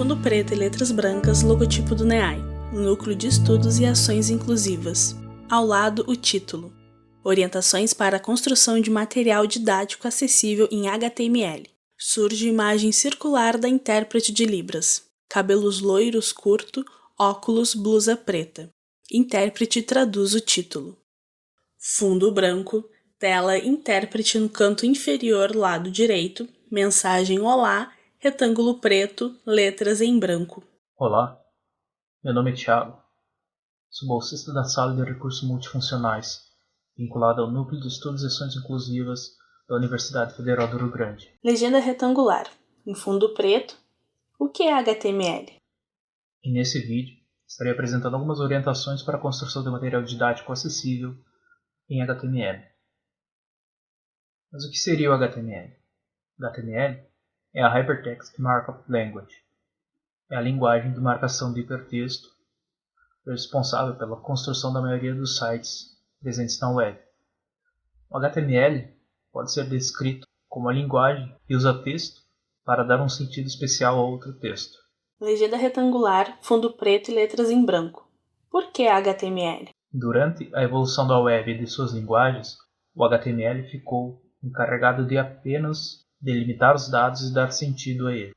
fundo preto e letras brancas, logotipo do NEAI, Núcleo de Estudos e Ações Inclusivas. Ao lado, o título: Orientações para a construção de material didático acessível em HTML. Surge imagem circular da intérprete de Libras. Cabelos loiros curto, óculos, blusa preta. Intérprete traduz o título. Fundo branco, tela intérprete no canto inferior lado direito, mensagem Olá, retângulo preto, letras em branco. Olá, meu nome é Thiago. Sou bolsista da Sala de Recursos Multifuncionais, vinculado ao Núcleo de Estudos e Ações Inclusivas da Universidade Federal do Rio Grande. Legenda retangular, em fundo preto. O que é HTML? E nesse vídeo, estarei apresentando algumas orientações para a construção de material didático acessível em HTML. Mas o que seria o HTML? HTML é a Hypertext Markup Language. É a linguagem de marcação de hipertexto responsável pela construção da maioria dos sites presentes na web. O HTML pode ser descrito como a linguagem que usa texto para dar um sentido especial a outro texto. Legenda retangular, fundo preto e letras em branco. Por que HTML? Durante a evolução da web e de suas linguagens, o HTML ficou encarregado de apenas delimitar os dados e dar sentido a ele.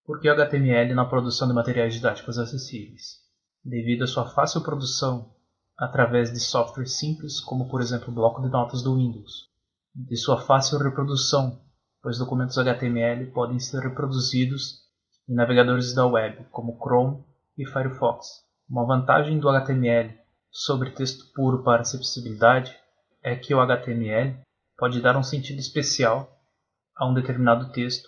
Por que o HTML na produção de materiais didáticos acessíveis? Devido à sua fácil produção através de softwares simples, como por exemplo o bloco de notas do Windows, de sua fácil reprodução, pois documentos HTML podem ser reproduzidos em navegadores da web, como Chrome e Firefox. Uma vantagem do HTML sobre texto puro para acessibilidade é que o HTML pode dar um sentido especial a um determinado texto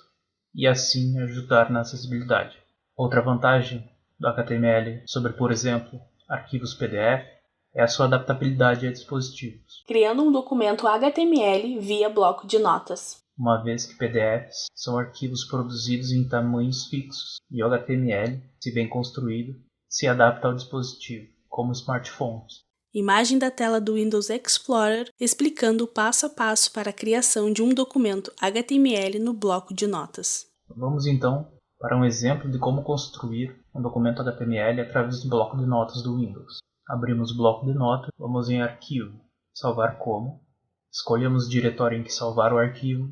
e assim ajudar na acessibilidade. Outra vantagem do HTML sobre, por exemplo, arquivos PDF é a sua adaptabilidade a dispositivos. Criando um documento HTML via bloco de notas. Uma vez que PDFs são arquivos produzidos em tamanhos fixos e o HTML, se bem construído, se adapta ao dispositivo, como smartphones. Imagem da tela do Windows Explorer explicando o passo a passo para a criação de um documento HTML no bloco de notas. Vamos então para um exemplo de como construir um documento HTML através do bloco de notas do Windows. Abrimos o bloco de notas, vamos em Arquivo, Salvar como, escolhemos o diretório em que salvar o arquivo,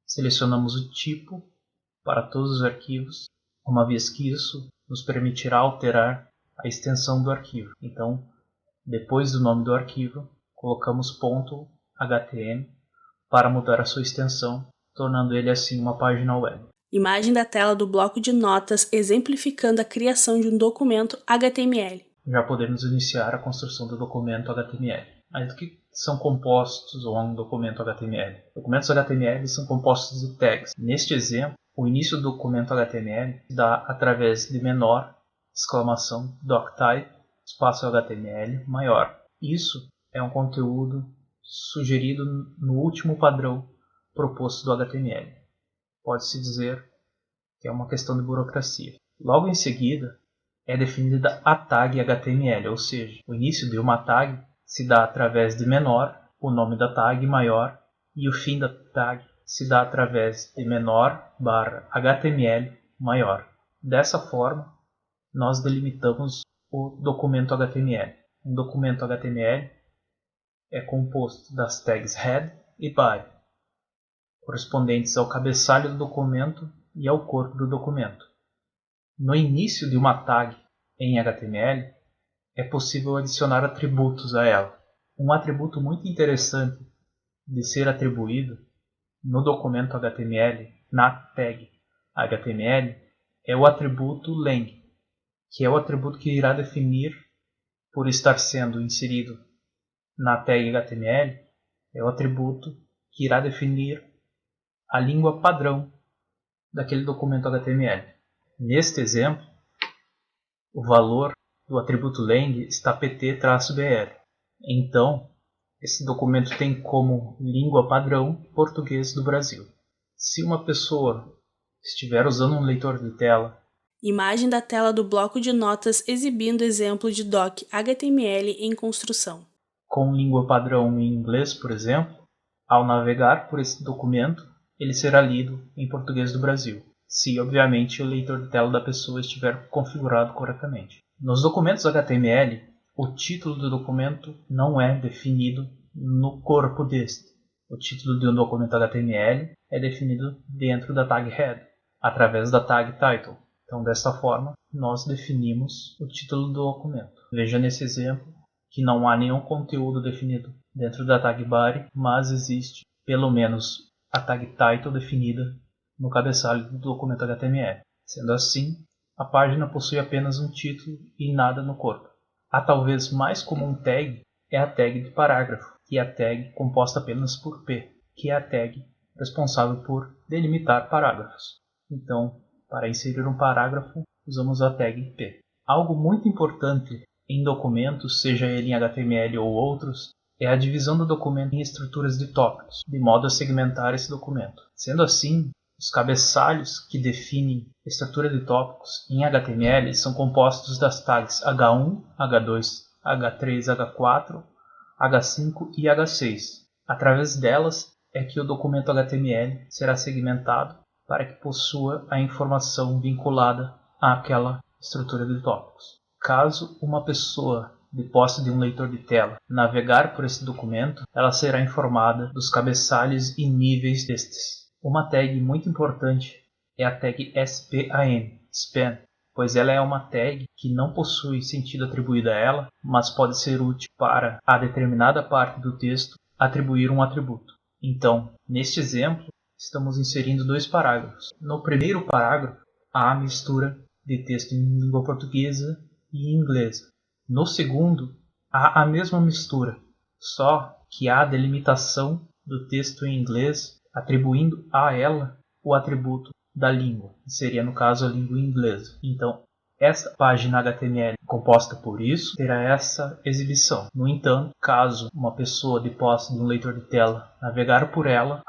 selecionamos o tipo para todos os arquivos, uma vez que isso nos permitirá alterar a extensão do arquivo. Então, depois do nome do arquivo, colocamos .htm para mudar a sua extensão, tornando ele assim uma página web. Imagem da tela do bloco de notas exemplificando a criação de um documento HTML. Já podemos iniciar a construção do documento HTML. Mas do que são compostos um documento HTML? Documentos HTML são compostos de tags. Neste exemplo, o início do documento HTML se dá através de menor, exclamação, doctype, espaço HTML, maior. Isso é um conteúdo sugerido no último padrão proposto do HTML. Pode-se dizer que é uma questão de burocracia. Logo em seguida, é definida a tag HTML, ou seja, o início de uma tag se dá através de menor, o nome da tag maior, e o fim da tag se dá através de menor barra HTML maior. Dessa forma, nós delimitamos o documento HTML. Um documento HTML é composto das tags head e body, correspondentes ao cabeçalho do documento e ao corpo do documento. No início de uma tag em HTML, é possível adicionar atributos a ela. Um atributo muito interessante de ser atribuído no documento HTML, na tag HTML, é o atributo len, que é o atributo que irá definir, por estar sendo inserido na tag HTML, é o atributo que irá definir a língua padrão daquele documento HTML. Neste exemplo, o valor do atributo len está pt-br. Então, esse documento tem como língua padrão português do Brasil. Se uma pessoa estiver usando um leitor de tela, imagem da tela do bloco de notas exibindo exemplo de doc HTML em construção. Com língua padrão em inglês, por exemplo, ao navegar por esse documento, ele será lido em português do Brasil. se obviamente o leitor de tela da pessoa estiver configurado corretamente. Nos documentos HTML, o título do documento não é definido no corpo deste. O título de um documento HTML é definido dentro da tag head, através da tag title. Então, desta forma, nós definimos o título do documento. Veja nesse exemplo que não há nenhum conteúdo definido dentro da tag body, mas existe pelo menos a tag title definida no cabeçalho do documento HTML. Sendo assim, a página possui apenas um título e nada no corpo. A talvez mais comum tag é a tag de parágrafo, que é a tag composta apenas por P, que é a tag responsável por delimitar parágrafos. Então, para inserir um parágrafo, usamos a tag P. Algo muito importante em documentos, seja ele em HTML ou outros, é a divisão do documento em estruturas de tópicos, de modo a segmentar esse documento. Sendo assim, os cabeçalhos que definem a estrutura de tópicos em HTML são compostos das tags H1, H2, H3, H4, H5 e H6. Através delas é que o documento HTML será segmentado para que possua a informação vinculada àquela estrutura de tópicos. Caso uma pessoa de posse de um leitor de tela navegar por esse documento, ela será informada dos cabeçalhos e níveis destes. Uma tag muito importante é a tag span, pois ela é uma tag que não possui sentido atribuído a ela, mas pode ser útil para a determinada parte do texto atribuir um atributo. Então, neste exemplo, estamos inserindo dois parágrafos. No primeiro parágrafo, há a mistura de texto em língua portuguesa e inglesa. No segundo, há a mesma mistura, só que há a delimitação do texto em inglês, atribuindo a ela o atributo da língua, que seria no caso a língua inglesa. Então, esta página HTML composta por isso terá essa exibição. No entanto, caso uma pessoa de posse de um leitor de tela navegar por ela,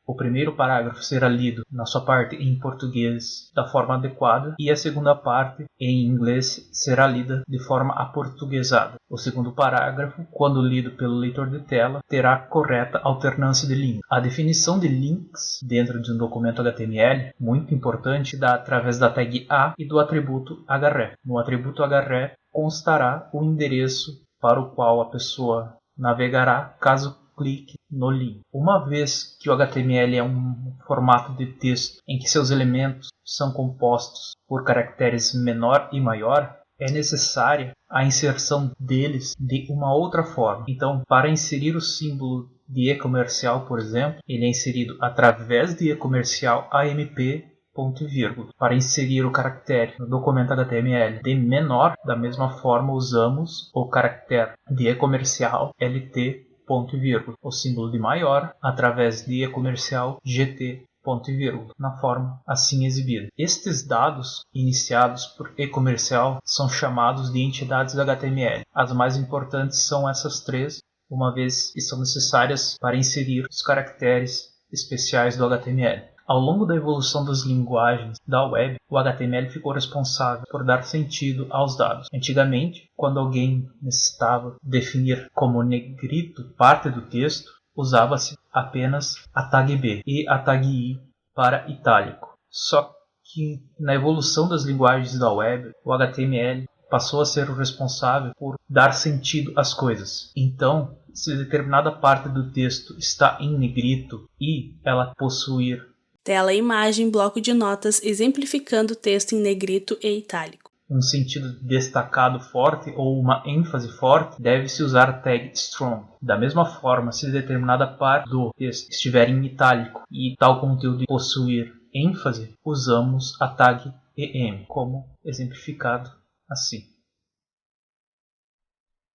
o primeiro parágrafo será lido na sua parte em português da forma adequada e a segunda parte em inglês será lida de forma aportuguesada. O segundo parágrafo, quando lido pelo leitor de tela, terá correta alternância de língua. A definição de links dentro de um documento HTML, muito importante, dá através da tag A e do atributo href. No atributo href constará o endereço para o qual a pessoa navegará caso clique no link. Uma vez que o HTML é um formato de texto em que seus elementos são compostos por caracteres menor e maior, é necessária a inserção deles de uma outra forma. Então, para inserir o símbolo de e-comercial, por exemplo, ele é inserido através de e-comercial AMP ponto e vírgula. Para inserir o caractere no documento HTML de menor, da mesma forma usamos o caractere de e-comercial LT ponto e vírgula. O símbolo de maior através de e-comercial GT ponto e vírgula, na forma assim exibida. Estes dados iniciados por e-comercial são chamados de entidades HTML. As mais importantes são essas três, uma vez que são necessárias para inserir os caracteres especiais do HTML. Ao longo da evolução das linguagens da web, o HTML ficou responsável por dar sentido aos dados. Antigamente, quando alguém necessitava definir como negrito parte do texto, usava-se apenas a tag B e a tag I para itálico. Só que na evolução das linguagens da web, o HTML passou a ser o responsável por dar sentido às coisas. Então, se determinada parte do texto está em negrito e ela possuir tela, imagem, bloco de notas exemplificando o texto em negrito e itálico. Um sentido destacado forte ou uma ênfase forte, deve-se usar a tag strong. Da mesma forma, se determinada parte do texto estiver em itálico e tal conteúdo possuir ênfase, usamos a tag em, como exemplificado assim.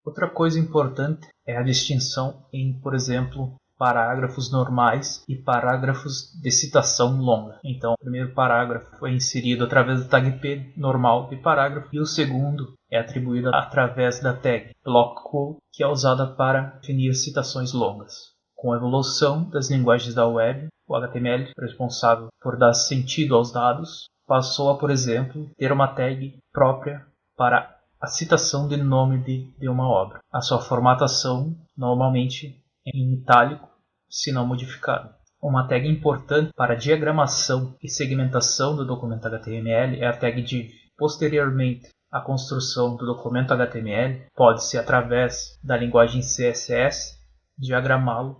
Outra coisa importante é a distinção em, por exemplo, parágrafos normais e parágrafos de citação longa. Então, o primeiro parágrafo é inserido através da tag P normal de parágrafo e o segundo é atribuído através da tag block quote, que é usada para definir citações longas. Com a evolução das linguagens da web, o HTML, responsável por dar sentido aos dados, passou a, por exemplo, ter uma tag própria para a citação de nome de uma obra. A sua formatação normalmente em itálico, se não modificado. Uma tag importante para diagramação e segmentação do documento HTML é a tag div. Posteriormente, a construção do documento HTML pode-se, através da linguagem CSS, diagramá-lo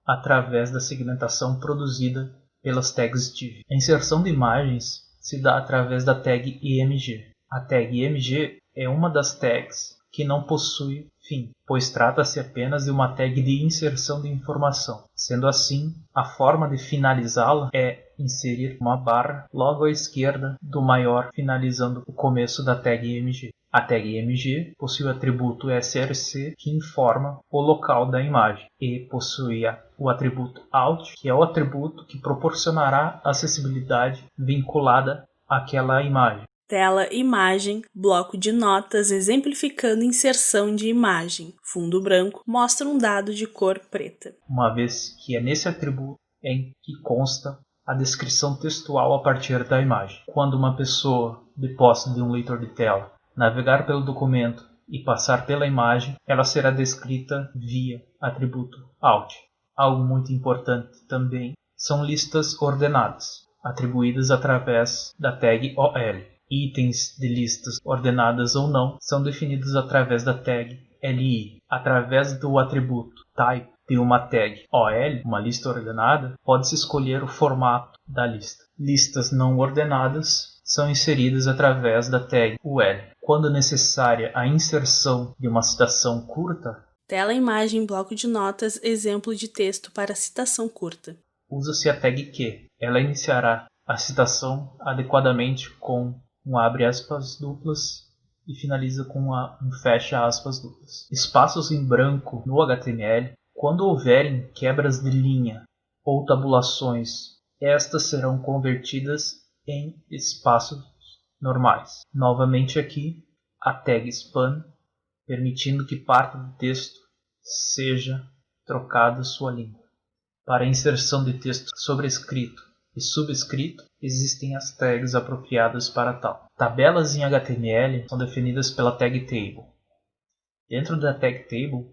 através da segmentação produzida pelas tags div. A inserção de imagens se dá através da tag img. A tag img é uma das tags que não possui fim, pois trata-se apenas de uma tag de inserção de informação. Sendo assim, a forma de finalizá-la é inserir uma barra logo à esquerda do maior, finalizando o começo da tag img. A tag img possui o atributo src, que informa o local da imagem, e possui o atributo alt, que é o atributo que proporcionará acessibilidade vinculada àquela imagem. Tela imagem, bloco de notas exemplificando inserção de imagem. Fundo branco mostra um dado de cor preta. Uma vez que é nesse atributo em que consta a descrição textual a partir da imagem. Quando uma pessoa, de posse de um leitor de tela, navegar pelo documento e passar pela imagem, ela será descrita via atributo alt. Algo muito importante também são listas ordenadas, atribuídas através da tag OL. Itens de listas ordenadas ou não são definidos através da tag li. Através do atributo type de uma tag OL, uma lista ordenada, pode-se escolher o formato da lista. Listas não ordenadas são inseridas através da tag ul. Quando necessária a inserção de uma citação curta, tela imagem, bloco de notas, exemplo de texto para citação curta. Usa-se a tag que. Ela iniciará a citação adequadamente com um abre aspas duplas e finaliza com um fecha aspas duplas. Espaços em branco no HTML, quando houverem quebras de linha ou tabulações, estas serão convertidas em espaços normais. Novamente aqui, a tag span, permitindo que parte do texto seja trocada sua língua. Para a inserção de texto sobrescrito e subscrito, existem as tags apropriadas para tal. Tabelas em HTML são definidas pela tag table. Dentro da tag table,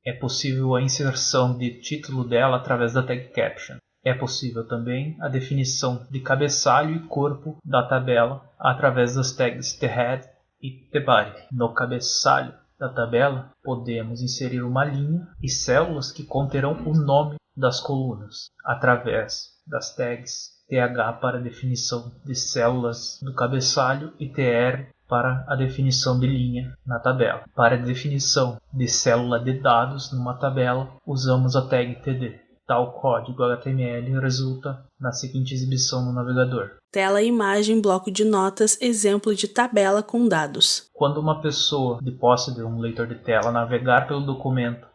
é possível a inserção de título dela através da tag caption. É possível também a definição de cabeçalho e corpo da tabela através das tags theHead e theBody. No cabeçalho da tabela, podemos inserir uma linha e células que conterão o nome das colunas, através das tags th para a definição de células do cabeçalho e tr para a definição de linha na tabela. Para a definição de célula de dados numa tabela, usamos a tag td. Tal código HTML resulta na seguinte exibição no navegador. Tela imagem, bloco de notas, exemplo de tabela com dados. Quando uma pessoa, de posse de um leitor de tela, navegar pelo documento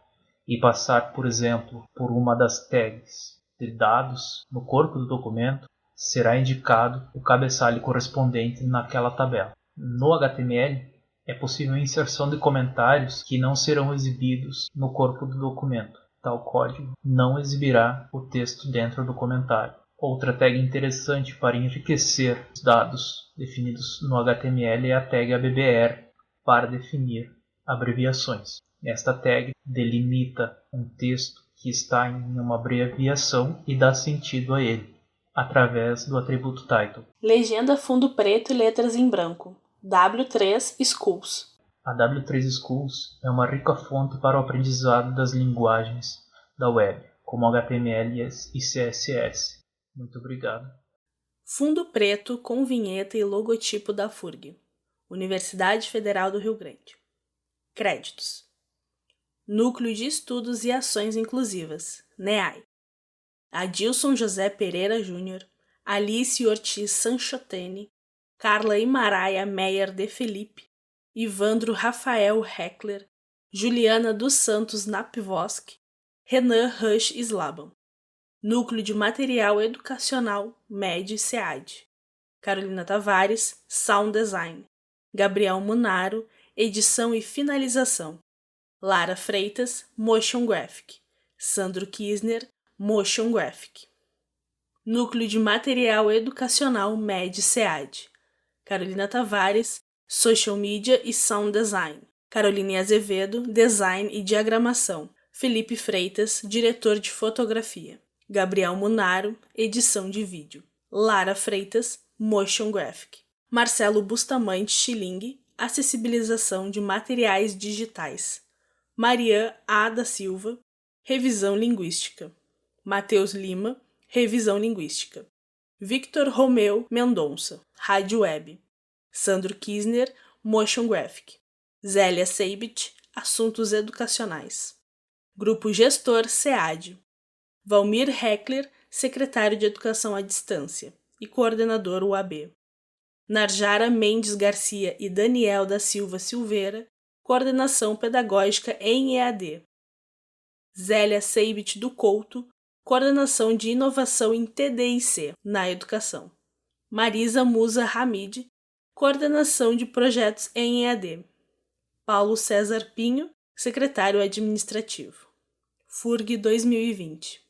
e passar, por exemplo, por uma das tags de dados no corpo do documento, será indicado o cabeçalho correspondente naquela tabela. No HTML, é possível a inserção de comentários que não serão exibidos no corpo do documento. Tal código não exibirá o texto dentro do comentário. Outra tag interessante para enriquecer os dados definidos no HTML é a tag abbr para definir abreviações. Esta tag delimita um texto que está em uma abreviação e dá sentido a ele, através do atributo title. Legenda fundo preto e letras em branco. W3 Schools. A W3 Schools é uma rica fonte para o aprendizado das linguagens da web, como HTML e CSS. Muito obrigado. Fundo preto com vinheta e logotipo da FURG. Universidade Federal do Rio Grande. Créditos. Núcleo de Estudos e Ações Inclusivas, NEAI. Adilson José Pereira Júnior, Alice Ortiz Sanchotene, Carla Imaraia Meyer de Felipe, Ivandro Rafael Heckler, Juliana dos Santos Napvosk, Renan Rush Slaban. Núcleo de Material Educacional MED-SEAD. Carolina Tavares, Sound Design. Gabriel Munaro, Edição e Finalização. Lara Freitas, Motion Graphic. Sandro Kisner, Motion Graphic. Núcleo de Material Educacional MED-SEAD. Carolina Tavares, Social Media e Sound Design. Caroline Azevedo, Design e Diagramação. Felipe Freitas, Diretor de Fotografia. Gabriel Munaro, edição de vídeo. Lara Freitas, motion graphic. Marcelo Bustamante Schilling, acessibilização de materiais digitais. Marian A. da Silva, revisão linguística. Matheus Lima, revisão linguística. Victor Romeu Mendonça, rádio web. Sandro Kisner, motion graphic. Zélia Seibit, assuntos educacionais. Grupo Gestor SEAD. Valmir Heckler, secretário de Educação à Distância e coordenador UAB. Narjara Mendes Garcia e Daniel da Silva Silveira, coordenação pedagógica em EAD. Zélia Seibit do Couto, coordenação de inovação em TDIC na educação. Marisa Musa Hamid, coordenação de projetos em EAD. Paulo César Pinho, secretário administrativo. FURG 2020.